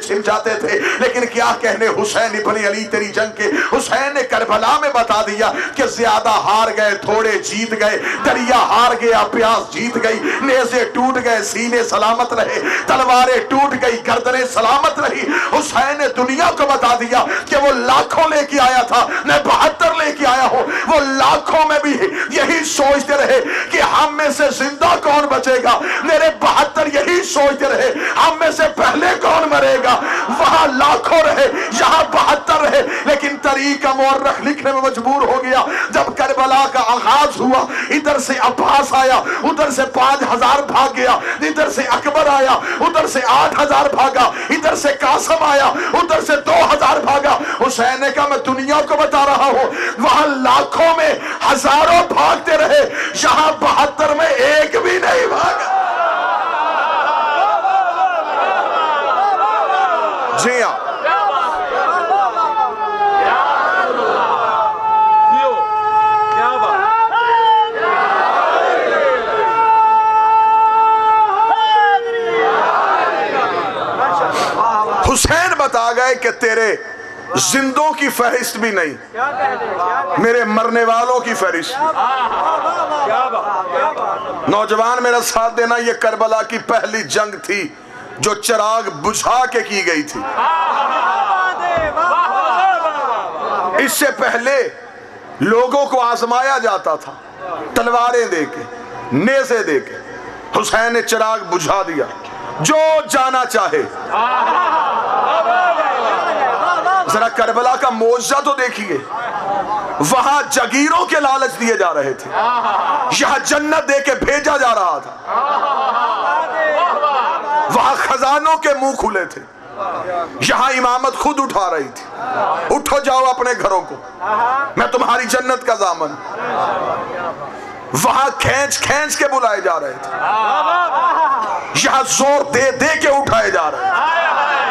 छिप जाते थे। लेकिन क्या कहने हुसैन इब्न अली तेरी जंग के। हुसैन ने करबला में बता दिया कि ज्यादा हार गए, थोड़े जीत गए। दरिया हार गया, प्यास जीत गई। नेज़े टूट गए, सीने सलामत रहे। तलवारें टूट गई, गर्दनें सलामत रही। हुसैन ने दुनिया को बता दिया कि वो लाखों लेके आया था, मैं 72 लेके आया हूं। वो लाखों में भी यही सोचते रहे कि हम में से जिंदा कौन बचेगा। मेरे 72 यही सोचते रहे हम में से पहले कौन मरेगा। वहां लाखों रहे, यहां 72 रहे। लेकिन तरीका मौरख लिखने में मजबूर हो गया। जब करबला का आगाज हुआ, इधर से अब्बास आया, उधर से 5000 भाग गया। इधर से अकबर आया, उधर से 8000 भागा। इधर से कासम आया, उधर से 2000 भागा। हुसैन ने कहा मैं दुनिया को बता रहा हूं, वहां लाखों में हजारों भागते रहे, यहां 72 में एक भी नहीं भागा। जी हाँ, हुसैन बता गए कि तेरे जिंदों की फहरिस्त भी नहीं, मेरे मरने वालों की फहरिस्त। नौजवान मेरा साथ देना, ये करबला की पहली जंग थी जो चिराग बुझा के की गई थी। इससे पहले लोगों को आजमाया जाता था तलवारें देके, नेज़े देके। हुसैन ने चिराग बुझा दिया, जो जाना चाहे। जरा करबला का मौजज़ा तो देखिए, वहां जगीरों के लालच दिए जा रहे थे, यहां जन्नत दे के भेजा जा रहा था। वहां खजानों के मुंह खुले थे, यहां इमामत खुद उठा रही थी। उठो जाओ अपने घरों को, मैं तुम्हारी जन्नत का दामन। वहां खींच खींच के बुलाए जा रहे थे, यहां जोर दे दे के उठाए जा रहे थे।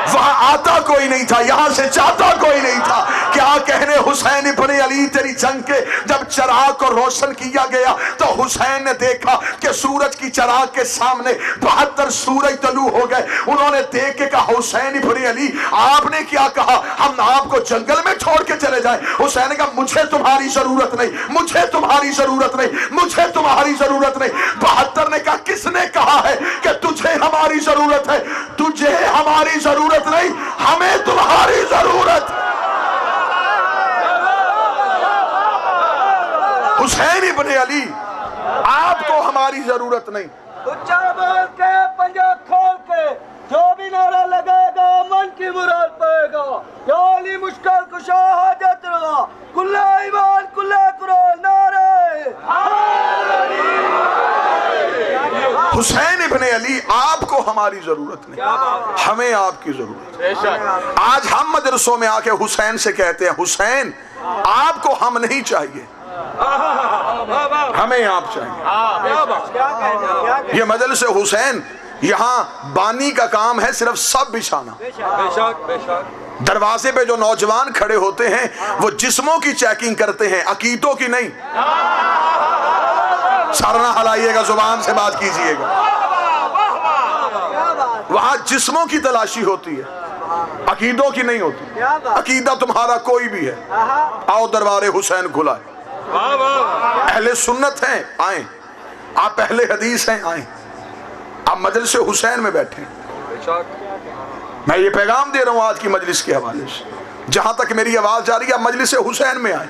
वहां आता कोई नहीं था, यहां से जाता कोई नहीं था। क्या कहने हुसैन इब्न अली तेरी जंग के। जब चिराग को रोशन किया गया तो हुसैन ने देखा कि सूरज की चिराग के सामने 72 सूरज तलू हो गए। उन्होंने देख के कहा हुसैन इब्न अली आपने क्या कहा, हम आपको जंगल में छोड़ के चले जाए। हुसैन ने कहा मुझे तुम्हारी जरूरत नहीं, मुझे तुम्हारी जरूरत नहीं, मुझे तुम्हारी जरूरत नहीं। 72 ने कहा किसने कहा है कि तुझे हमारी जरूरत है। तुझे हमारी जरूरत नहीं, हमें तुम्हारी जरूरत। हुसैन इब्न अली आपको हमारी जरूरत नहीं। उच्चा बोल के पंजा खोल के जो भी नारा लगाएगा मन की मुराद पाएगा। या अली मुश्किल कुशा हाजत रवा, कुल्ला ईमान कुल्ला कुरान नारे। हुसैन इब्न अली आपको हमारी जरूरत नहीं, हमें आपकी जरूरत। आज हम मदरसों में आके हुसैन से कहते हैं हुसैन आपको हम नहीं चाहिए, हमें आप चाहिए। ये मजलिस हुसैन, यहाँ बानी का काम है सिर्फ सब बिछाना। दरवाजे पे जो नौजवान खड़े होते हैं वो जिस्मों की चेकिंग करते हैं, अकीदों की नहीं। सर ना हिलाइएगा, जुबान से बात कीजिएगा। वहां जिस्मों की तलाशी होती है, अकीदों की नहीं होती। अकीदा तुम्हारा कोई भी है, आओ दरबारे हुसैन खुलाए। अहले सुन्नत हैं, आए। आप पहले हदीस हैं, आए। आप मजलिस हुसैन में बैठे। मैं ये पैगाम दे रहा हूं आज की मजलिस के हवाले से, जहां तक मेरी आवाज जा रही है, मजलिस हुसैन में आए।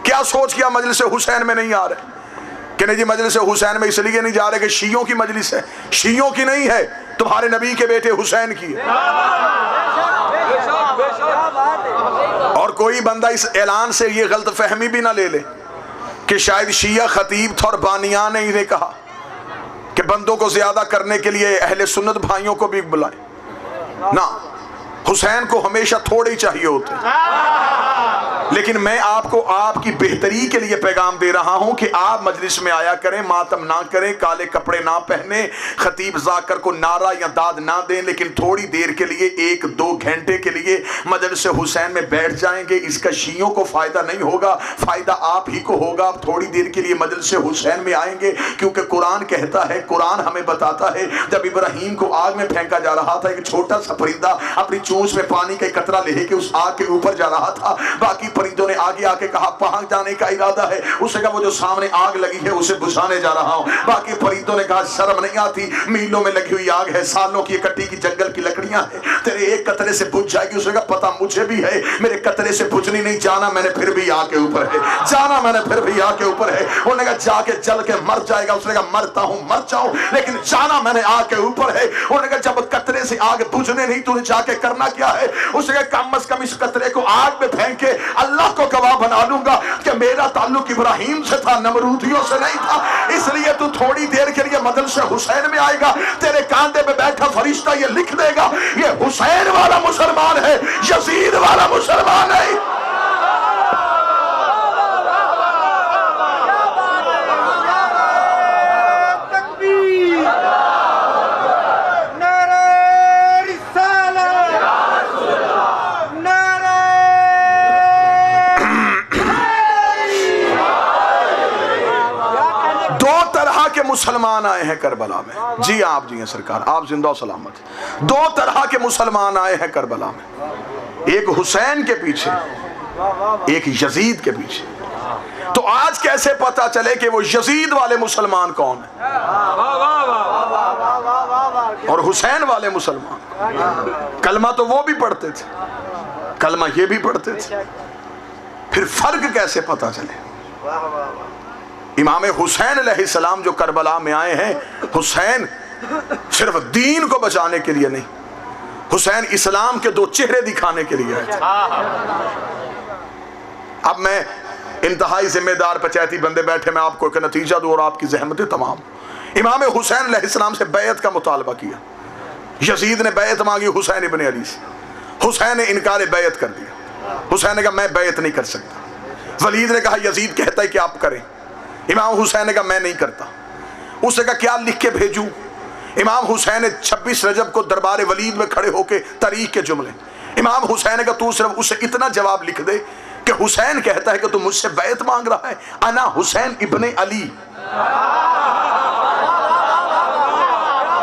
क्या सोच किया मजलिस हुसैन में नहीं आ रहे कि नहीं जी मजलिस हुसैन में इसलिए नहीं जा रहे कि शियों की मजलिस है। शियों की नहीं है, तुम्हारे नबी के बेटे हुसैन की है। और कोई बंदा इस ऐलान से ये गलत फहमी भी ना ले ले कि शायद शिया खतीब था और बानियान ने इन्हें कहा कि बंदों को ज्यादा करने के लिए अहले सुन्नत भाइयों को भी बुलाए ना। हुसैन को हमेशा थोड़े ही चाहिए होते। लेकिन मैं आपको आपकी बेहतरी के लिए पैगाम दे रहा हूं कि आप मजलिस में आया करें, मातम ना करें, काले कपड़े ना पहने, खतीब जाकर को नारा या दाद ना दें, लेकिन थोड़ी देर के लिए 1-2 घंटे के लिए मजलिस हुसैन में बैठ जाएंगे। इसका शियों को फायदा नहीं होगा, फायदा आप ही को होगा। आप थोड़ी देर के लिए मजलिस हुसैन में आएंगे, क्योंकि कुरान कहता है, कुरान हमें बताता है, जब इब्राहिम को आग में फेंका जा रहा था, एक छोटा सा परिंदा अपनी चोंच में पानी का कतरा लेके उस आग के ऊपर जा रहा था। बाकी परिंदों ने आगे आके कहा वहां जाने का इरादा है, उसने कहा वो जो सामने आग लगी है उसे बुझाने जा रहा हूं। बाकी परिंदों ने कहा शर्म नहीं आती, मीलों में लगी हुई आग है, सालों की इकट्ठी की जंगल की लकड़ियां हैं, तेरे एक कतरे से बुझ जाएगी। उसने कहा पता मुझे भी है, मेरे कतरे से बुझनी नहीं, जाना मैंने फिर भी आग के ऊपर है, जाना मैंने फिर भी आग के ऊपर है। उन्होंने कहा जाके जल के मर जाएगा। उसने कहा मरता हूं मर जाऊं, लेकिन जाना मैंने आग के ऊपर है। उन्होंने कहा जब कतरे से आग बुझने नहीं, तूने जाके करना क्या है? उसने कहा कम अज कम इस कतरे को आग में फेंक के अल्लाह को गवाह बना लूंगा कि मेरा ताल्लुक इब्राहिम से था, नमरूदियों से नहीं था। इसलिए तू थोड़ी देर के लिए मजलिस हुसैन में आएगा, तेरे कांधे पे बैठा फरिश्ता ये लिख देगा ये हुसैन वाला मुसलमान है, यजीद वाला मुसलमान है। मुसलमान आए हैं करबला में। जी आप जी हैं सरकार, आप जिंदा सलामत। 2 तरह के मुसलमान आए हैं करबला में, एक हुसैन के पीछे, एक यजीद के पीछे। तो आज कैसे पता चले कि वो यजीद वाले मुसलमान कौन है और हुसैन वाले मुसलमान? कलमा तो वो भी पढ़ते थे, कलमा ये भी पढ़ते थे, फिर फर्क कैसे पता चले? इमाम हुसैन अलैहिस्सलाम जो करबला में आए हैं, हुसैन सिर्फ दीन को बचाने के लिए नहीं, हुसैन इस्लाम के 2 चेहरे दिखाने के लिए आए थे। अब मैं इंतहाई जिम्मेदार पंचायती बंदे बैठे, मैं आपको एक नतीजा दूं और आपकी जहमतें तमाम। इमाम हुसैन अलैहिस्सलाम से बैत का मुतालबा किया, यजीद ने बैत मांगी हुसैन इब्ने अली से, हुसैन ने इनकार बैत कर दिया। हुसैन ने कहा मैं बैत नहीं कर सकता। वलीद ने कहा यजीद कहता है कि आप करें। इमाम हुसैन ने कहा मैं नहीं करता। उसने कहा क्या लिख के भेजूं? इमाम हुसैन ने 26 रजब को दरबार वलीद में खड़े होकर तारीख के जुमले, इमाम हुसैन ने कहा तू सिर्फ उसे इतना जवाब लिख दे कि हुसैन कहता है कि तू मुझसे बैत मांग रहा है, अना हुसैन इब्ने अली।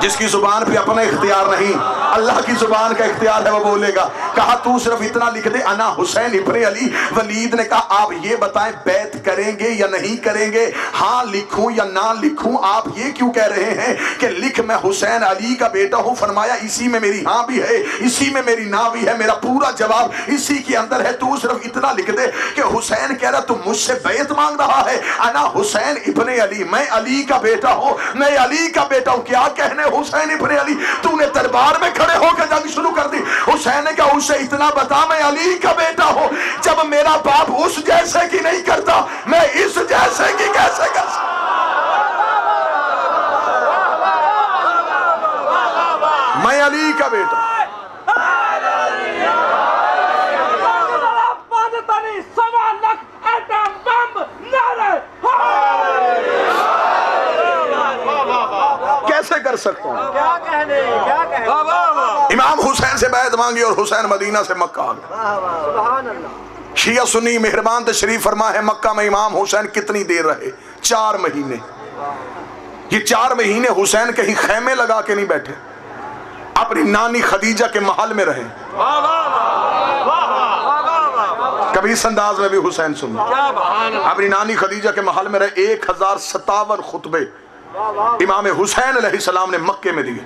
जिसकी जुबान पे अपना इख्तियार नहीं, अल्लाह की जुबान का इख्तियार है, वो बोलेगा। कहा तू सिर्फ इतना लिख दे अना हुसैन इब्ने अली। वलीद ने कहा आप ये बताएं बैत करेंगे या नहीं करेंगे, हाँ लिखूं या ना लिखूं? आप ये क्यों कह रहे हैं कि लिख मैं हुसैन अली का बेटा हूं? फरमाया इसी में मेरी हाँ भी है, इसी में मेरी ना भी है, मेरा पूरा जवाब इसी के अंदर है। तू सिर्फ इतना लिख दे कि हुसैन कह रहा तू मुझसे बैत मांग रहा है, अना हुसैन इब्ने अली, मैं अली का बेटा हूं, मैं अली का बेटा हूं। क्या कहने हुसैन इब्ने अली? तूने दरबार में खड़े होकर जंग शुरू कर दी। हुसैन ने कहा उसे इतना बता मैं अली का बेटा हूं, जब मेरा बाप उस जैसे की नहीं करता मैं इस जैसे की कैसे कर सकता? मैं अली का बेटा। कैसे कर सकता हूं? क्या कहने? इमाम हुसैन से बैत मांगी और हुसैन मदीना से मक्का आ गया। शिया सुन्नी मेहरबान तशरीफ फरमा है, मक्का में इमाम हुसैन कितनी देर रहे? 4 महीने। ये 4 महीने हुसैन कहीं खेमे लगा के नहीं बैठे, अपनी नानी खदीजा के महल में रहे। कभी इस अंदाज में भी हुसैन सुन, अपनी नानी खदीजा के महल में रहे। 1057 खुतबे इमाम हुसैन अलैहिस्सलाम ने मक्के में दिए।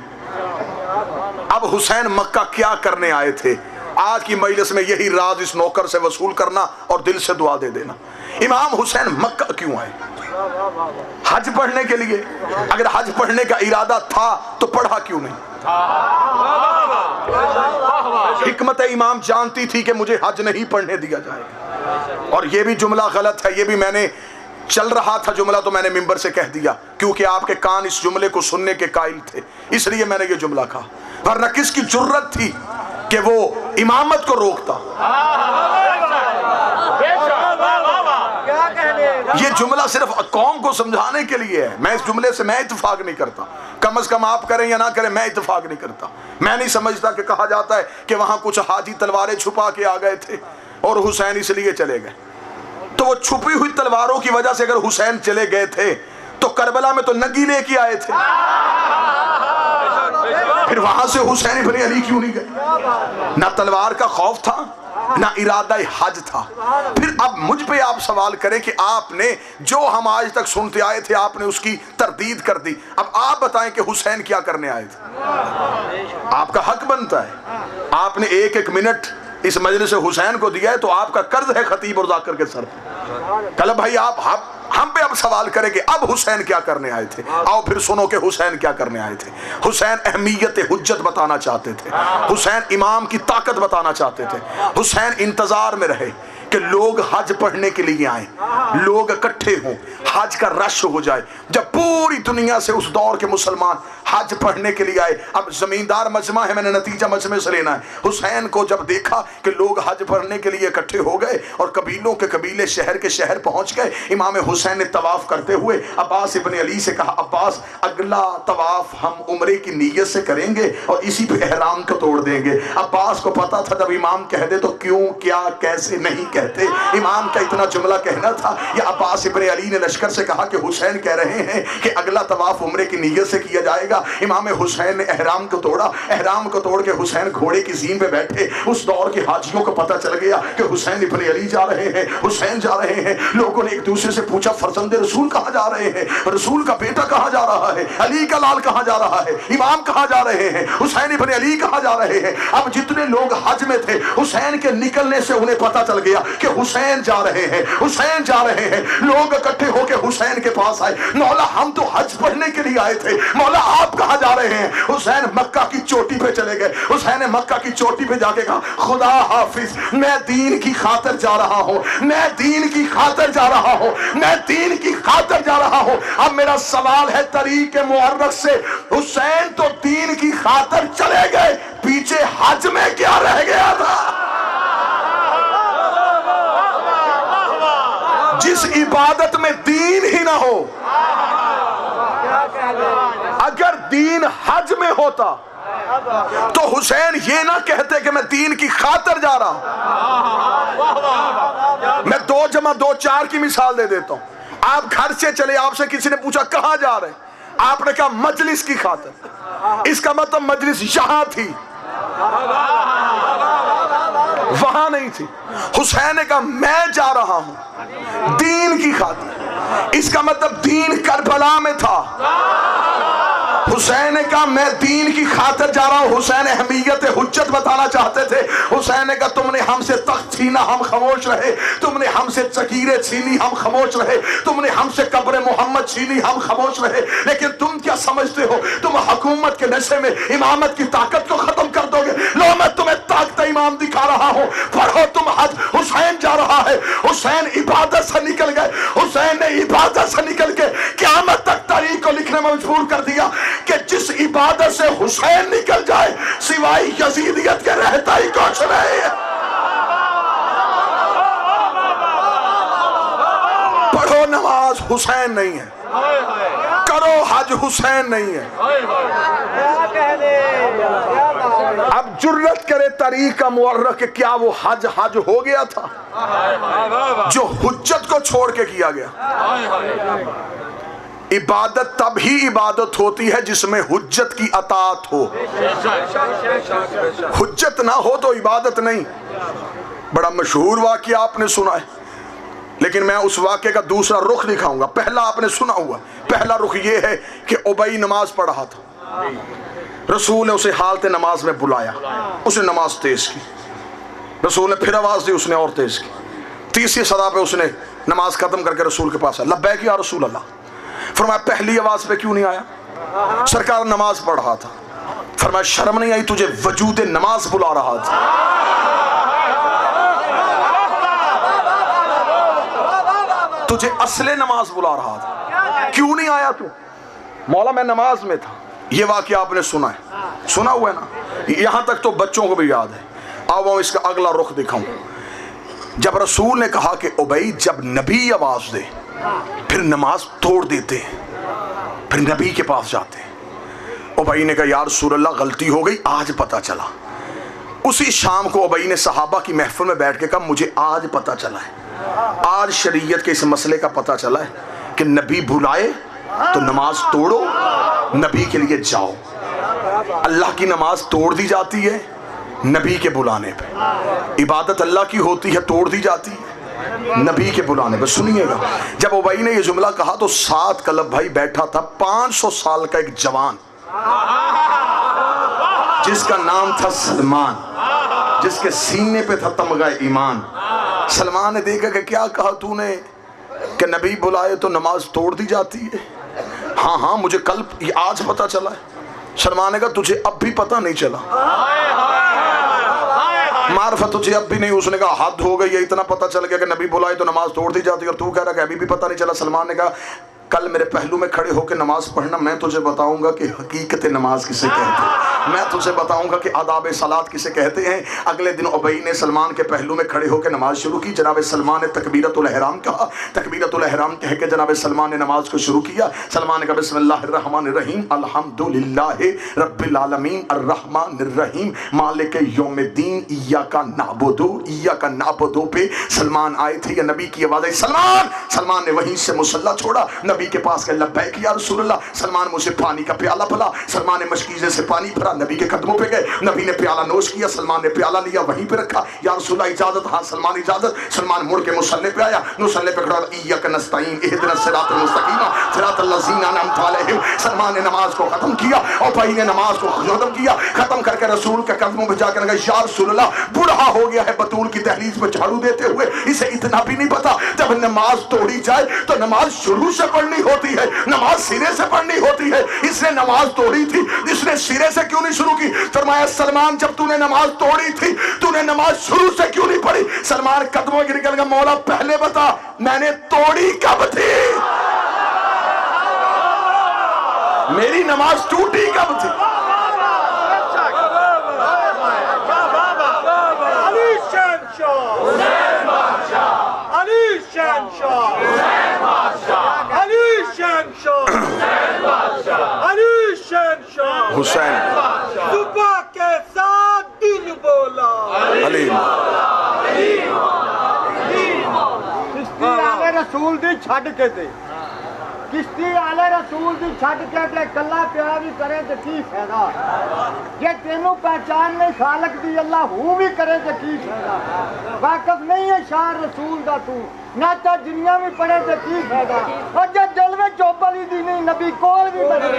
अब हुसैन मक्का क्या करने आए थे? आज की मजलिस में यही राज इस नौकर से वसूल करना और दिल से दुआ दे देना। इमाम हुसैन मक्का क्यों आए? हज पढ़ने के लिए। अगर हज पढ़ने का इरादा था तो पढ़ा क्यों नहीं? हिकमत इमाम जानती थी कि मुझे हज नहीं पढ़ने दिया जाएगा। और ये भी जुमला गलत है, ये भी मैंने चल रहा था जुमला तो मैंने मिंबर से कह दिया, क्योंकि आपके कान इस जुमले को सुनने के कायल थे, इसलिए मैंने ये जुमला कहा। वरना किसकी जुर्रत थी कि वो इमामत को रोकता? ये जुमला सिर्फ कौम को समझाने के लिए है। मैं इस जुमले से मैं इत्तेफाक नहीं करता, कम से कम आप करें या ना करें, मैं इत्तेफाक नहीं करता। मैं नहीं समझता कि कहा जाता है कि वहां कुछ हाजी तलवारें छुपा के आ गए थे और हुसैन इसलिए चले गए। तो वो छुपी हुई तलवारों की वजह से अगर हुसैन चले गए थे तो करबला में तो नंगी लेके आए थे, फिर वहां से हुसैन इब्न अली क्यों नहीं गए? ना तलवार का खौफ था, ना इरादा हज था। फिर अब मुझ पे आप सवाल करें कि आपने जो हम आज तक सुनते आए थे आपने उसकी तरदीद कर दी। अब आप बताएं कि हुसैन क्या करने आए थे? आपका हक बनता है, आपने एक एक मिनट इस मजलिस हुसैन को दिया है तो आपका कर्ज है खतीब और जाकिर के सर पे। कल भाई आप हम पे अब सवाल करें कि अब हुसैन क्या करने आए थे। आओ फिर सुनो कि हुसैन क्या करने आए थे। हुसैन अहमियत हुज्जत बताना चाहते थे, हुसैन इमाम की ताकत बताना चाहते थे। हुसैन इंतजार में रहे कि लोग हज पढ़ने के लिए आए, लोग इकट्ठे हों, हज का रश हो जाए। जब पूरी दुनिया से उस दौर के मुसलमान हज पढ़ने के लिए आए, अब जमींदार मजमा है, मैंने नतीजा मजमे से लेना है। हुसैन को जब देखा कि लोग हज पढ़ने के लिए इकट्ठे हो गए और कबीलों के कबीले शहर के शहर पहुंच गए, इमाम हुसैन ने तवाफ करते हुए अब्बास इब्न अली से कहा, अब्बास अगला तवाफ हम उम्रे की नीयत से करेंगे और इसी पे एहराम को तोड़ देंगे। अब्बास को पता था जब इमाम कह दे तो क्यों, क्या, कैसे नहीं कहते। इमाम का इतना जुमला कहना था। या अब्बास इब्न अली ने लश्कर से कहा कि हुसैन कह रहे हैं कि अगला तवाफ उम्रे की नीयत से किया जाएगा। इमाम हुसैन ने एहराम को तोड़ा, एहराम को तोड़ के हुसैन घोड़े की ज़ीन पे बैठे। उस दौर के हाजियों को पता चल गया कि हुसैन इब्न अली जा रहे हैं, हुसैन जा रहे हैं। लोगों ने एक दूसरे से पूछा, फरजंदे रसूल कहाँ जा रहे हैं, रसूल का बेटा कहाँ जा रहा है, अली का लाल कहाँ जा रहा है, इमाम कहाँ जा रहे हैं, हुसैन इब्न अली कहाँ जा रहे हैं। अब जितने लोग हज में थे, हुसैन के निकलने से उन्हें पता चल गया कि हुसैन जा रहे हैं, हुसैन जा रहे हैं। लोग इकट्ठे होकर हुसैन के पास आए, मौला हम तो हज पढ़ने के लिए आए थे, मौला आप कहाँ जा रहे हैं? हुसैन मक्का की चोटी पे चले गए। हुसैन ने मक्का की चोटी पे जाके कहा, खुदा हाफिज, मैं दीन की खातिर जा रहा हूँ, मैं दीन की खातिर जा रहा हूँ, मैं दीन की खातिर जा रहा हूँ। अब मेरा सवाल है तरीक मुअर्रख से, हुसैन तो दीन की खातिर चले गए, पीछे हज में क्या रह गया था? जिस इबादत में दीन ही ना हो, अगर दीन हज में होता तो हुसैन ये ना कहते कि मैं दीन की खातिर जा रहा हूं। मैं 2 जमा 2 4 की मिसाल दे देता हूं। आप घर से चले, आपसे किसी ने पूछा कहां जा रहे, आपने कहा मजलिस की खातिर। इसका मतलब मजलिस यहां थी, वहां नहीं थी। हुसैन ने कहा मैं जा रहा हूं दीन की खातिर, इसका मतलब दीन करबला में था। हुसैन ने कहा मैं दीन की खातिर जा रहा हूं। हुसैन अहमियत हुज्जत बताना चाहते थे। हुसैन ने कहा तुमने हमसे तख्त छीना, हम खामोश रहे, तुमने हमसे जकीरें छीनी, हम खामोश रहे, तुमने हमसे कब्र मोहम्मद छीनी, हम खामोश रहे, लेकिन तुम क्या समझते हो तुम हुकूमत के नशे में इमामत की ताकत को खत्म कर दोगे? लो मैं तुम्हें ताकत इमाम दिखा रहा हूं, पढ़ो तुम हज। हुसैन जा रहा है, हुसैन इबादत से निकल गए। हुसैन ने इबादत से निकल के क़यामत तक तारीख को लिखने में मजबूर कर दिया कि जिस इबादत से हुसैन निकल जाए सिवाय यजीदियत के रहता ही कुछ नहीं है। पढ़ो नमाज हुसैन नहीं है, करो हज हुसैन नहीं है। अब जुर्रत करे तरीका मुअर्रख के क्या वो हज हज हो गया था जो हुज्जत को छोड़ के किया गया? इबादत तब ही इबादत होती है जिसमें हुज्जत की अताअत हो। हुज्जत ना हो तो इबादत नहीं। बड़ा मशहूर वाक़या आपने सुना है, लेकिन मैं उस वाक़े का दूसरा रुख दिखाऊंगा। पहला आपने सुना हुआ, पहला रुख ये है कि उबई नमाज पढ़ रहा था, रसूल ने उसे हालत नमाज में बुलाया, उसने नमाज तेज की, रसूल ने फिर आवाज़ दी, उसने और तेज की। तीसरी सदा पे उसने नमाज खत्म करके रसूल के पास आया, लब्बैक या रसूल अल्लाह। फरमाया पहली आवाज पे क्यों नहीं आया? सरकार नमाज पढ़ रहा था। फरमाया शर्म नहीं आई तुझे? वजूद नमाज बुला रहा था। तुझे असले नमाज बुला रहा था, क्यों नहीं आया तू? मौला मैं नमाज में था। ये वाक़या आपने सुना है, सुना हुआ है ना? यहां तक तो बच्चों को भी याद है। आओ इसका अगला रुख दिखाऊं। जब रसूल ने कहा कि उबई जब नबी आवाज दे फिर नमाज तोड़ देते हैं, फिर नबी के पास जाते हैं। उबई ने कहा या रसूल अल्लाह गलती हो गई, आज पता चला। उसी शाम को उबई ने सहाबा की महफिल में बैठ के कहा मुझे आज पता चला है, आज शरीयत के इस मसले का पता चला है कि नबी बुलाए तो नमाज तोड़ो, नबी के लिए जाओ। अल्लाह की नमाज तोड़ दी जाती है नबी के बुलाने पे, इबादत अल्लाह की होती है तोड़ दी जाती है नबी के बुलाने पे। सुनिएगा, जब उबई ने ये जुमला कहा तो साथ कलब भाई बैठा था 500 साल का एक जवान जिसका नाम था सलमान, जिसके सीने पे था तमगा ईमान। सलमान ने देखा कि क्या कहा तूने कि नबी बुलाए तो नमाज तोड़ दी जाती है? हाँ हाँ मुझे कल आज पता चला है। सलमान ने कहा तुझे अब भी पता नहीं चला? मार्फत तुझे अब भी नहीं? उसने कहा हद हो गई है, इतना पता चल गया कि नबी बुलाए तो नमाज तोड़ दी जाती है और तू कह रहा है अभी भी पता नहीं चला। सलमान ने कहा कल मेरे पहलू में खड़े होकर नमाज पढ़ना, मैं तुझे बताऊंगा कि हकीकत नमाज किसे कहते हैं, मैं तुझे बताऊंगा कि आदाब सलात किसे कहते हैं। अगले दिन उबई ने सलमान के पहलू में खड़े होकर नमाज शुरू की। जनाब सलमान ने तकबीरतुल एहराम कहा, तकबीरतुल एहराम कह के जनाब सलमान ने नमाज को शुरू किया। सलमान ने कहा बिस्मिल्लाहिर्रहमानिर्रहीम अल्हम्दुलिल्लाहि रब्बिल आलमीन अर्रहमानिर्रहीम मालिक यौमिद्दीन इय्याका नअबुदु पे सलमान आए थे। या नबी की आवाज़ आई सलमान। सलमान ने वहीं से मुसल्ला छोड़ा, नबी के पास गए, लब्बैक या रसूलल्लाह। सलमान मुझे पानी का प्याला पिला। सलमान ने मशकीज़े से पानी भरा, नबी के कदमों पे गए, नबी ने प्याला नोश किया। सलमान ने प्याला लिया, वहीं पे रखा। या रसूलल्लाह इजाजत? हाँ सलमान इजाजत। सलमान मुड़ के मुसल्ले पे आया, मुसल्ले पे खड़ा, इय्याका नस्तईन इहदिनस सिरातल मुस्तकीम सिरातल लज़ीना अनअमता अलैहिम। सलमान ने नमाज को खत्म किया और भाई ने नमाज को खत्म किया। खत्म करके रसूल के कदमों पे जाकर कहा या रसूलल्लाह बूढ़ा हो गया है बतूल की दहलीज पे झाड़ू देते हुए, इसे इतना भी नहीं पता जब नमाज तोड़ी जाए तो नमाज शुरू से पढ़नी होती है, नमाज सिरे से पढ़नी होती है। इसने नमाज तोड़ी थी, इसने सिरे से क्यों नहीं शुरू की? फरमाया सलमान जब तूने नमाज तोड़ी थी तूने नमाज शुरू से क्यों नहीं पढ़ी? सलमान कदमों गिर गया, मौला पहले बता मैंने तोड़ी कब थी, मेरी नमाज टूटी कब थी? हुसैन सुबह के साथ दिन बोला अली किश्ती आले रसूल दी छड़ के दे, किश्ती आले रसूल दी छड़ के ते कल्ला प्यार भी करे तो की फायदा? जे तेनू पहचान नहीं खालक दी अल्लाह हूँ भी करे तो की फायदा? वाकफ नहीं है शान रसूल दा तू, ना तो दुनिया में पढ़े तो की फायदा? और जब दिल में चौपली दी नहीं नबी कोल भी बने।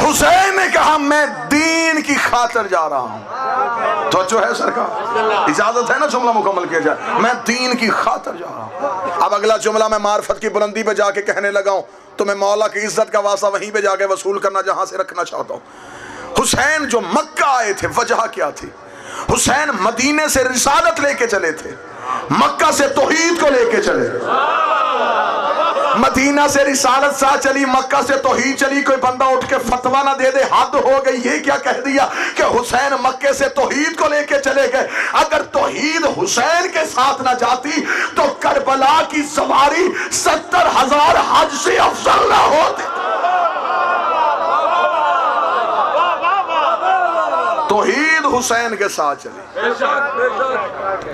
हुसैन ने कहा मैं दीन की खातिर जा रहा हूं। तो जो है सरकार इजाजत है ना जुमला मुकम्मल किया जाए, मैं दीन की खातिर जा रहा हूं। अब अगला जुमला मैं मार्फत की बुलंदी पे जाके कहने लगा हूं तो मैं मौला की इज्जत का वास्ता वहीं पे जाके वसूल करना जहां से रखना चाहता हूं। हुसैन जो मक्का आए थे वजह क्या थी? हुसैन मदीने से रिसालत लेके चले थे, मक्का से तौहीद को लेके चले। मदीना से रिसालत सा चली, मक्का से तौहीद चली। कोई बंदा उठ के फतवा ना दे दे हद हो गई, ये क्या कह दिया कि हुसैन मक्के से तौहीद को लेके चले गए। अगर तौहीद हुसैन के साथ ना जाती तो करबला की सवारी 70,000 हज से अफजल ना होती। तौहीद हुसैन के साथ चली।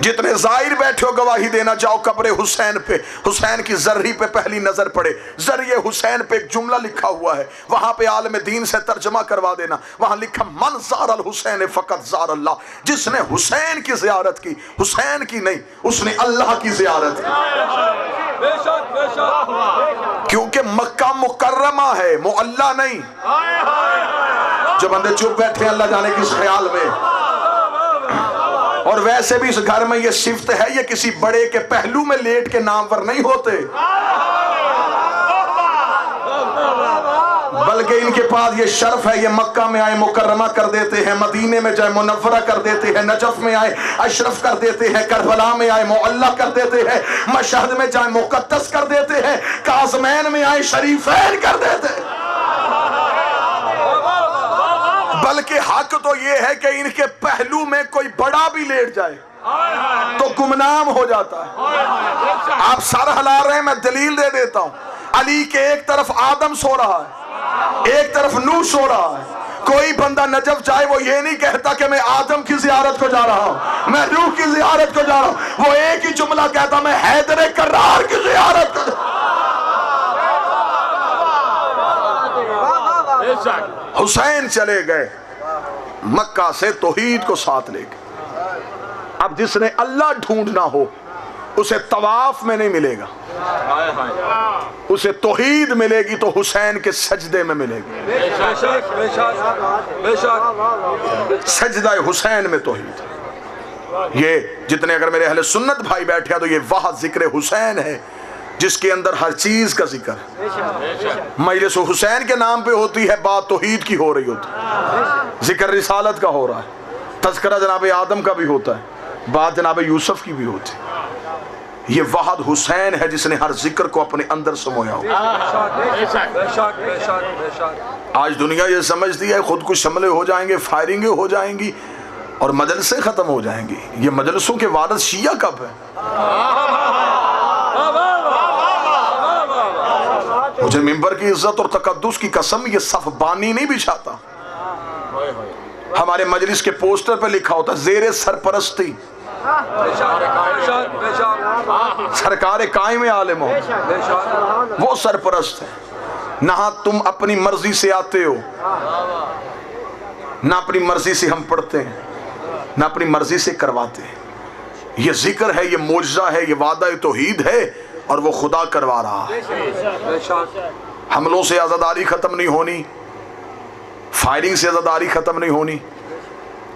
जितने जाहिर बैठे हो गवाही देना, जाओ कब्र हुसैन पे, हुसैन की जर्री पे पहली नजर पड़े, जरिए हुसैन पे एक जुमला लिखा हुआ है, वहां पे आलम दीन से तर्जमा करवा देना। वहां लिखा मन ज़ार अल हुसैन फकत ज़ार अल्लाह, जिसने हुसैन की जियारत की, हुसैन की नहीं, उसने अल्लाह की जियारत की। क्योंकि मक्का मुकर्रमा है, मुअल्ला नहीं। जो बंदे चुप बैठे अल्लाह जाने किस ख्याल में, और वैसे भी इस घर में ये सिफ्त है, ये किसी बड़े के पहलू में लेट के नामवर नहीं होते, बल्कि इनके पास ये शर्फ है, ये मक्का में आए मुकर्रमा कर देते हैं, मदीने में जाए मुनव्वरा कर देते हैं, नजफ में आए अशरफ कर देते हैं, करबला में आए मुअल्ला कर देते हैं, मशहद में जाए मुकद्दस कर देते हैं, काज़मैन में आए शरीफैन कर देते हैं। बल्कि हक तो ये है कि इनके पहलू में कोई बड़ा भी लेट जाए तो गुमनाम हो जाता है। आप सर हिला रहे हैं, मैं दलील दे देता हूं। अली के एक तरफ आदम सो रहा है, एक तरफ नूह सो रहा है। कोई बंदा नजफ जाए वो ये नहीं कहता कि मैं आदम की जियारत को जा रहा हूं, मैं नूह की जियारत को जा रहा हूं। वो एक ही जुमला कहता, मैं हैदर कर्रार की जियारत को। हुसैन चले गए मक्का से तौहीद को साथ लेके। अब जिसने अल्लाह ढूंढना हो उसे तवाफ में नहीं मिलेगा, उसे तौहीद मिलेगी तो हुसैन के सजदे में मिलेगी। सजदा हुसैन में तौहीद। ये जितने अगर मेरे अहले सुन्नत भाई बैठे हैं तो ये वह जिक्र हुसैन है जिसके अंदर हर चीज का जिक्र है। मजलिस हुसैन के नाम पे होती है, बात तौहीद की हो रही होती है, जिक्र रिसालत का हो रहा है, तज़किरा जनाब आदम का भी होता है, बात जनाब यूसुफ की भी होती है। ये वाहद हुसैन है जिसने हर जिक्र को अपने अंदर समोया हो। आज दुनिया ये समझती है खुद कुछ हमले हो जाएंगे, फायरिंगें हो जाएंगी और मजलिसें खत्म हो जाएंगी। ये मजलिसों के वारिस शिया कब है? मुझे मिंबर की इज्जत और तकद्दुस की कसम, ये सफ बानी नहीं बिछाता। हमारे मजलिस के पोस्टर पे लिखा होता है ज़ेरे सरपरस्ती सरकार कायम आलिम हो, वो सरपरस्त है। ना तुम अपनी मर्जी से आते हो, ना अपनी मर्जी से हम पढ़ते हैं, ना अपनी मर्जी से करवाते हैं। ये जिक्र है, ये मोजज़ा है, ये वादा तौहीद है और वो खुदा करवा रहा है। हमलों से आज़ादारी खत्म नहीं होनी, फायरिंग से आज़ादारी खत्म नहीं होनी।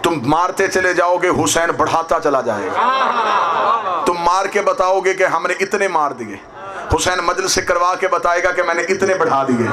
तुम मारते चले जाओगे, हुसैन बढ़ाता चला जाएगा। तुम मार के बताओगे कि हमने इतने मार दिए, हुसैन मजलिस से करवा के बताएगा कि मैंने इतने बढ़ा दिए।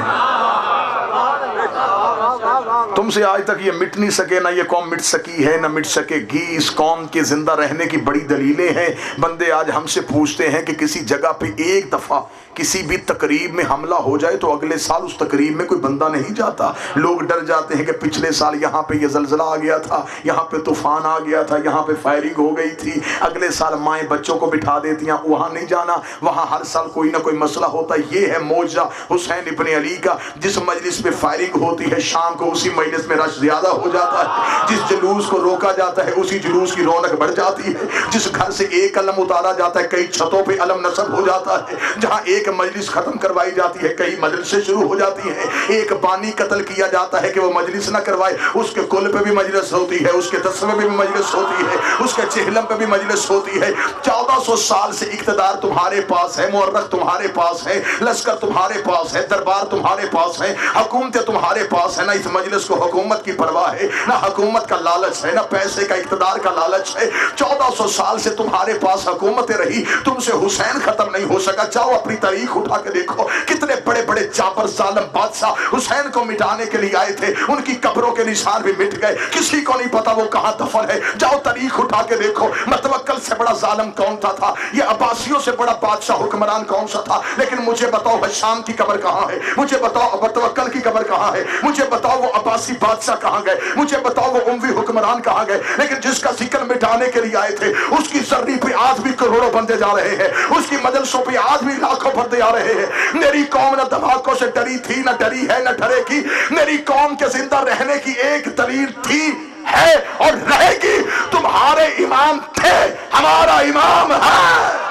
तुमसे आज तक ये मिट नहीं सके, ना ये कौम मिट सकी है, ना मिट सकेगी। इस कौम के जिंदा रहने की बड़ी दलीलें हैं। बंदे आज हमसे पूछते हैं कि किसी जगह पे एक दफा किसी भी तकरीब में हमला हो जाए तो अगले साल उस तकरीब में कोई बंदा नहीं जाता। लोग डर जाते हैं कि पिछले साल यहाँ पे ये जलजला आ गया था, यहाँ पे तूफान आ गया था, यहाँ पे फायरिंग हो गई थी, अगले साल माएँ बच्चों को बिठा देती हैं, वहाँ नहीं जाना, वहाँ हर साल कोई ना कोई मसला होता है। ये है मौजा हुसैन इब्न अली का। जिस मजलिस में फायरिंग होती है शाम को उसी मजलिस में रश ज्यादा हो जाता है। जिस जुलूस को रोका जाता है उसी जुलूस की रौनक बढ़ जाती है। जिस घर से एक अलम उतारा जाता है कई छतों पे अलम नस्ब हो जाता है। जहाँ एक मजलिस खत्म करवाई जाती है कई मजलिसें शुरू हो जाती है। एक बानी कत्ल किया जाता है कि वो मजलिस ना करवाए, उसके कुल पे भी मजलिस होती है, उसके तस्वे पे भी मजलिस होती है, उसके चेहलम पे भी मजलिस होती है। 1400 साल से इक़्तिदार तुम्हारे पास है, मुअर्रख तुम्हारे पास है, लश्कर तुम्हारे पास है, दरबार तुम्हारे पास है, हुकूमतें तुम्हारे पास है। ना इस मजलिस को हुकूमत की परवाह है, ना हुकूमत का लालच है, ना पैसे का इक़्तिदार का लालच है। 1400 साल से तुम्हारे पास हुकूमतें रही, तुमसे हुसैन खत्म नहीं हो सका। जाओ अपनी तारीख उठा के देखो, कितने बड़े बड़े जाबर जालिम बादशाह हुसैन को मिटाने के लिए आए थे, उनकी कब्रों के निशान भी मिट गए, किसी को नहीं पता वो कहां दफन है। जाओ तारीख उठा के देखो, मतवक्कल से बड़ा जालिम कौन था, ये अब्बासियों से बड़ा बादशाह हुक्मरान कौन सा था। लेकिन मुझे बताओ हशाम की कब्र कहां है, मुझे बताओ मतवक्कल की कब्र कहां है, मुझे बताओ वो अब्बासी बादशाह कहां गए, मुझे बताओ वो उमवी हुक्मरान कहां गए। लेकिन जिसका जिक्र मिटाने के लिए आए थे उसकी जर्री पे आज भी करोड़ों बंदे जा रहे हैं, उसकी मजलिसों पे आज भी लाखों बंदे आ रहे हैं। मेरी कौम न धमाकों से डरी थी, न डरी है, न डरेगी। मेरी कौम के जिंदा रहने की एक दलील थी, है और रहेगी। तुम्हारे इमाम थे, हमारा इमाम है।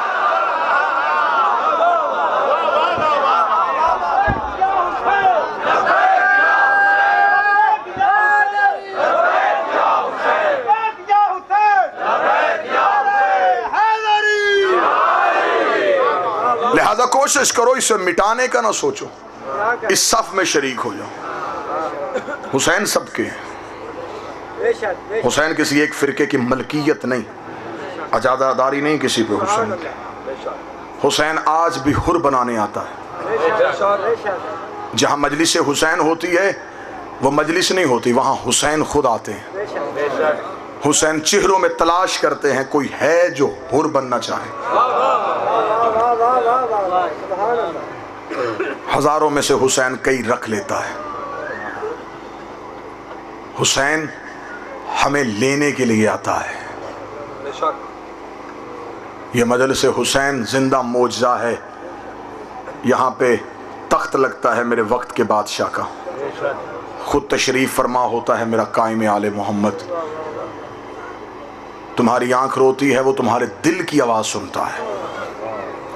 लिहाजा कोशिश करो इसे मिटाने का ना सोचो, इस सफ में शरीक हो जाओ। हुसैन सबके, हुसैन किसी एक फिरके की मलकियत नहीं, आजादादारी नहीं किसी पे। हुसैन हुसैन आज भी हुर बनाने आता है। जहां मजलिस हुसैन होती है वो मजलिस नहीं होती, वहां हुसैन खुद आते हैं। हुसैन चेहरों में तलाश करते हैं कोई है जो हुर बनना चाहे। हजारों में से हुसैन कई रख लेता है। हुसैन हमें लेने के लिए आता है। ये मजलिस हुसैन जिंदा मौजज़ा है। यहाँ पे तख्त लगता है मेरे वक्त के बादशाह का, खुद तशरीफ फरमा होता है मेरा कायम आले मोहम्मद। तुम्हारी आंख रोती है, वो तुम्हारे दिल की आवाज़ सुनता है,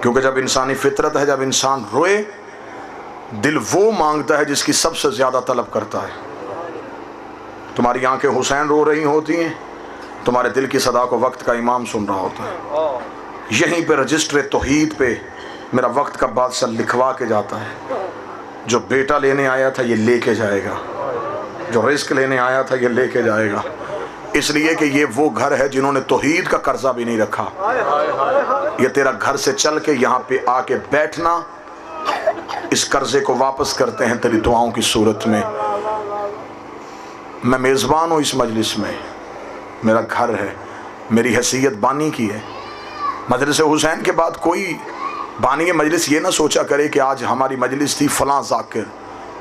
क्योंकि जब इंसानी फितरत है, जब इंसान रोए दिल वो मांगता है जिसकी सबसे ज़्यादा तलब करता है। तुम्हारी आंखें हुसैन रो रही होती हैं, तुम्हारे दिल की सदा को वक्त का इमाम सुन रहा होता है। यहीं पे रजिस्टर तौहीद पे मेरा वक्त का बादशाह लिखवा के जाता है, जो बेटा लेने आया था ये लेके जाएगा, जो रिस्क लेने आया था ये लेके जाएगा। इसलिए कि ये वो घर है जिन्होंने तौहीद का कर्जा भी नहीं रखा। ये तेरा घर से चल के यहाँ पे आके बैठना, इस कर्जे को वापस करते हैं तेरी दुआओं की सूरत में। मैं मेज़बान हूँ इस मजलिस में, मेरा घर है, मेरी हैसियत बानी की है। मजलिस हुसैन के बाद कोई बानी मजलिस ये ना सोचा करे कि आज हमारी मजलिस थी फलां ज़ाकिर,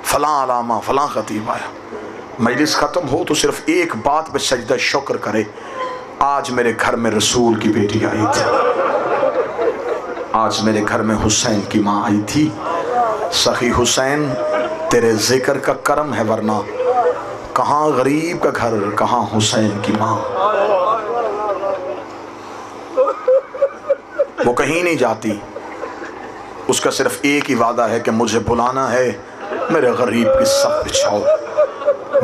फलां अलामा, फलां खतीब आया। मजलिस ख़त्म हो तो सिर्फ एक बात पे सजदा शुक्र करे, आज मेरे घर में रसूल की बेटी आई थी, आज मेरे घर में हुसैन की माँ आई थी। सखी हुसैन तेरे जिक्र का करम है, वरना कहाँ गरीब का घर, कहाँ हुसैन की माँ। वो कहीं नहीं जाती, उसका सिर्फ एक ही वादा है कि मुझे बुलाना है, मेरे गरीब की सब बिछाओ।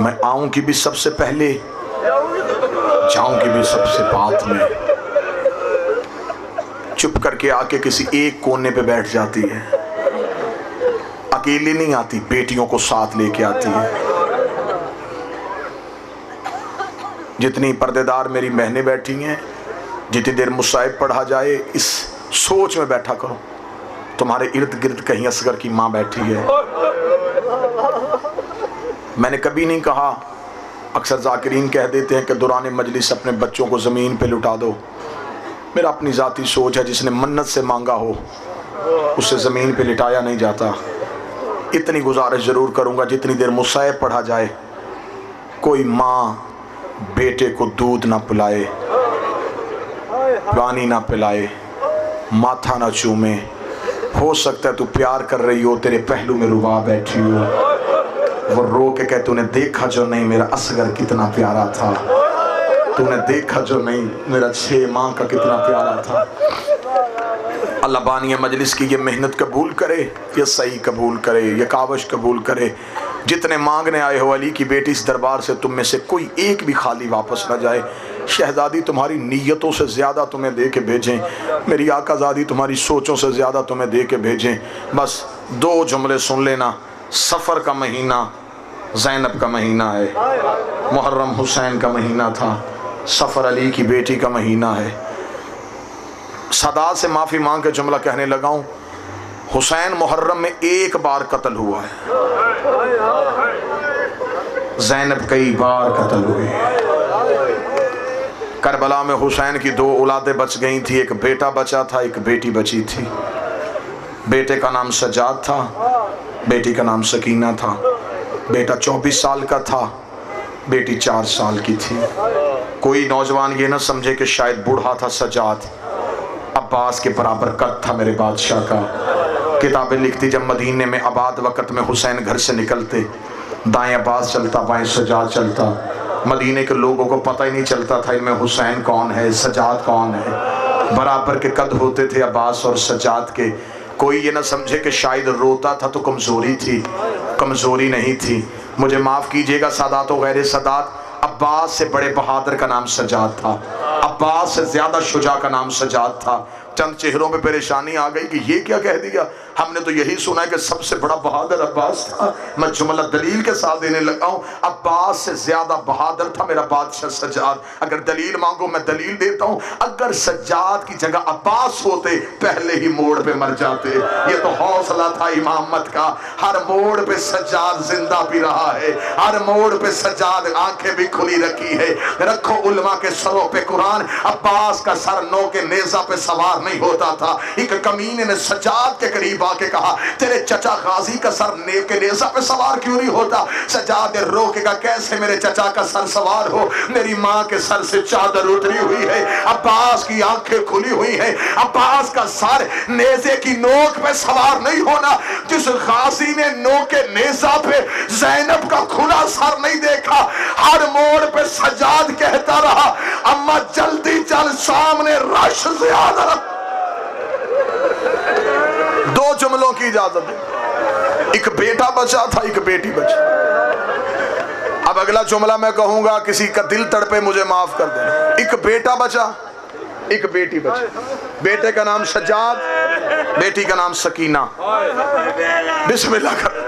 मैं आऊंगी भी सबसे पहले, जाऊंगी भी सबसे बाद में। चुप करके आके किसी एक कोने पे बैठ जाती है, अकेली नहीं आती, बेटियों को साथ लेके आती है। जितनी पर्देदार मेरी बहनें बैठी हैं, जितनी देर मुसाहिब पढ़ा जाए इस सोच में बैठा करो, तुम्हारे इर्द गिर्द कहीं असगर की माँ बैठी है। मैंने कभी नहीं कहा, अक्सर ज़ाकिरीन कह देते हैं कि दौरान मजलिस अपने बच्चों को ज़मीन पे लुटा दो। मेरा अपनी ज़ाती सोच है, जिसने मन्नत से मांगा हो उससे ज़मीन पे लिटाया नहीं जाता। इतनी गुजारिश ज़रूर करूँगा, जितनी देर मुसाहिब पढ़ा जाए कोई माँ बेटे को दूध ना पिलाए, पानी ना पिलाए, माथा ना चूमे। हो सकता है तू प्यार कर रही हो, तेरे पहलू में रुबा बैठी हो, वो रो के कहे तूने देखा जो नहीं मेरा असगर कितना प्यारा था, तूने देखा जो नहीं मेरा 6 माह का कितना प्यारा था। अल्लाह बानी मजलिस की ये मेहनत कबूल करे, ये सही कबूल करे, ये कावश कबूल करे। जितने मांगने आए हो अली की बेटी, इस दरबार से तुम में से कोई एक भी खाली वापस न जाए। शहजादी तुम्हारी नीयतों से ज़्यादा तुम्हें दे के भेजें, मेरी आकाज़ादी तुम्हारी सोचों से ज़्यादा तुम्हें दे के भेजें। बस 2 जुमले सुन लेना। सफ़र का महीना ज़ैनब का महीना है, मुहर्रम हुसैन का महीना था, सफ़र अली की बेटी का महीना है। सदा से माफ़ी मांग के जुमला कहने लगा हूँ, हुसैन मुहर्रम में 1 बार कत्ल हुआ है, ज़ैनब कई बार कत्ल हुए। करबला में हुसैन की 2 औलादें बच गई थी, एक बेटा बचा था, एक बेटी बची थी। बेटे का नाम सजाद था, बेटी का नाम सकीना था। बेटा 24 साल का था, बेटी 4 साल की थी। कोई नौजवान ये ना समझे कि शायद बूढ़ा था सजाद, अब्बास के बराबर कद था मेरे बादशाह का। किताबें लिखती जब मदीने में आबाद वक़्त में हुसैन घर से निकलते, दाएं अब्बास चलता, बाएं सजाद चलता। मदीने के लोगों को पता ही नहीं चलता था इनमें हुसैन कौन है, सजाद कौन है। बराबर के कद होते थे अब्बास और सजाद के। कोई ये ना समझे कि शायद रोता था तो कमज़ोरी थी, कमज़ोरी नहीं थी। मुझे माफ़ कीजिएगा सादात व गैर सादात, अब्बास से बड़े बहादुर का नाम सजाद था, अब्बास से ज़्यादा शुजा का नाम सजाद था। चंद चेहरों पे परेशानी आ गई कि ये क्या कह दिया, हमने तो यही सुना है कि सबसे बड़ा बहादुर अब्बास था। मैं जुमला दलील के साथ देने लगा हूँ, अब्बास से ज्यादा बहादुर था मेरा बादशाह सज्जाद। अगर दलील मांगो मैं दलील देता हूँ, अगर सज्जाद की जगह अब्बास होते पहले ही मोड़ पे मर जाते। ये तो हौसला था इमामत का। हर मोड़ पे सज्जाद जिंदा भी रहा है, हर मोड़ पे सज्जाद आंखें भी खुली रखी है। रखो उलमा के सरों पे कुरान, अब्बास का सर नो के नेजा पे सवार नहीं होता था। एक कमीने ने सज्जाद के करीब आके कहा, तेरे चचा गाजी का सर के नेज़ा पे सवार क्यों नहीं होता? सज्जाद ने रोकेगा, कैसे मेरे चचा का सर सवार हो? मेरी माँ के सर से चादर उतरी हुई है, अब्बास की आंखें खुली हुई हैं, अब्बास का सर नेज़े की नोक पे सवार नहीं होना। जिस गाजी ने नोक के नेज़ा पे ज़ैनब का खुला सर नहीं देखा, हर मोड़ पे सज्जाद कहता रहा, अम्मा जल्दी चल, सामने रश ज्यादा। दो जुमलों की इजाजत है, एक बेटा बचा था, एक बेटी बची। अब अगला जुमला मैं कहूंगा, किसी का दिल तड़पे मुझे माफ कर देना। एक बेटा बचा, एक बेटी बची। बेटे का नाम सज्जाद, बेटी का नाम सकीना। बिस्मिल्लाह कर।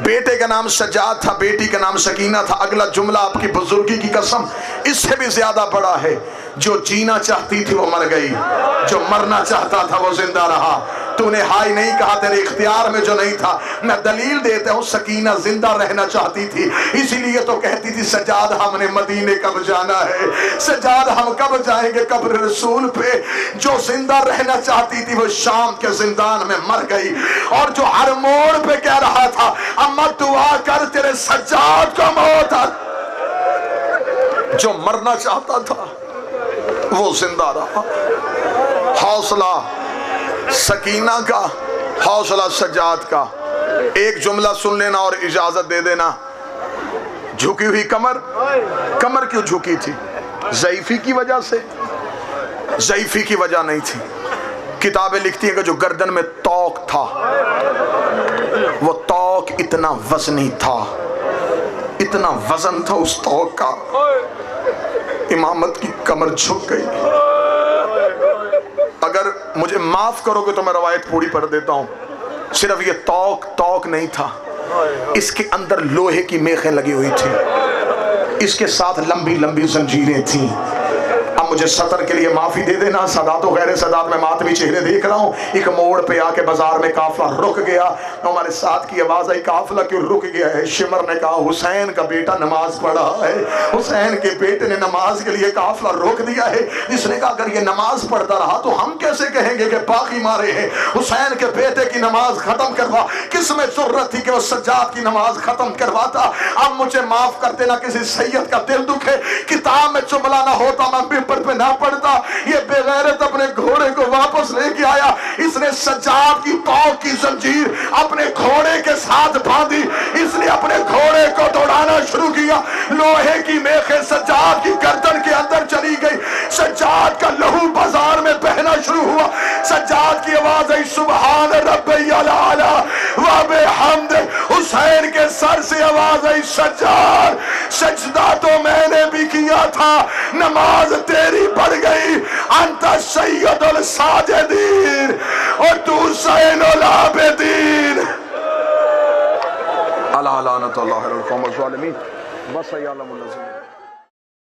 बेटे का नाम सज्जाद था, बेटी का नाम सकीना था। अगला जुमला आपकी बुजुर्गी की कसम इससे भी ज्यादा बड़ा है। जो जीना चाहती थी वो मर गई, जो मरना चाहता था वो जिंदा रहा। तूने हाय नहीं कहा, तेरे इख्तियार में जो नहीं था। मैं दलील देता हूँ, सकीना जिंदा रहना चाहती थी, इसीलिए तो कहती थी, सज्जाद हमने मदीने कब जाना है, सज्जाद हम कब जाएंगे कब्र रसूल पे। जो जिंदा रहना चाहती थी वो शाम के जिंदान में मर गई। और जो हर मोड़ पे कह रहा था, अम्मा दुआ कर तेरे सज्जाद को मौत आ, जो मरना चाहता था वो जिंदा रहा। हौसला सकीना का, हौसला सज्जाद का। एक जुमला सुन लेना और इजाजत दे देना। झुकी हुई कमर, कमर क्यों झुकी थी? ज़ईफ़ी की वजह से? ज़ईफ़ी की वजह नहीं थी। किताबें लिखती हैं कि जो गर्दन में तौक था, वो तौक इतना वजनी था, इतना वजन था उस तौक का, इमामत की कमर झुक गई। अगर मुझे माफ करोगे तो मैं रवायत पूरी पढ़ देता हूं। सिर्फ ये तौक तौक नहीं था, इसके अंदर लोहे की मेखें लगी हुई थी, इसके साथ लंबी लंबी जंजीरें थी। अब मुझे सतर के लिए माफी दे देना, सदात व गैर सदात में मातमी चेहरे देख रहा हूँ। एक मोड़ पे आके बाजार में काफिला रुक गया, हमारे साथ की आवाज आई, काफिला क्यों रुक गया है? शिमर ने कहा, हुसैन का बेटा नमाज पढ़ा है, हुसैन के बेटे ने नमाज के लिए काफिला रोक दिया है। इसने कहा अगर ये नमाज पढ़ता रहा तो हम कैसे कहेंगे कि बाकी मारे हैं? हुसैन के बेटे की नमाज खत्म करवा। किसमें जरूरत थी कि वो सज्जाद की नमाज खत्म करवाता? अब मुझे माफ कर देना, किसी सैयद का दिल दुखे, किताब में जुमला ना होता मैं पे ना पड़ता। ये बेगैरत अपने घोड़े को वापस लेके आया, इसने सज्जाद की पांव की जंजीर अपने घोड़े के साथ बांधी, इसने अपने घोड़े को दौड़ाना शुरू किया। लोहे की मेखें सज्जाद की गर्दन के अंदर चली गई, सज्जाद का लहू बाजार में बहना शुरू हुआ। सज्जाद की आवाज आई, सुभान रब्बियल आला व बिहम्द। हुसैन के सर से आवाज आई, सज्जाद सजदा तो मैंने भी किया था, नमाज तेरी बढ़ गई। अंता सैयदुल साजिदीन और तू ज़ैनुल आबिदीन। अला लानतुल्लाहि अलल कौमिज़ ज़ालिमीन। बस या अल्लाह।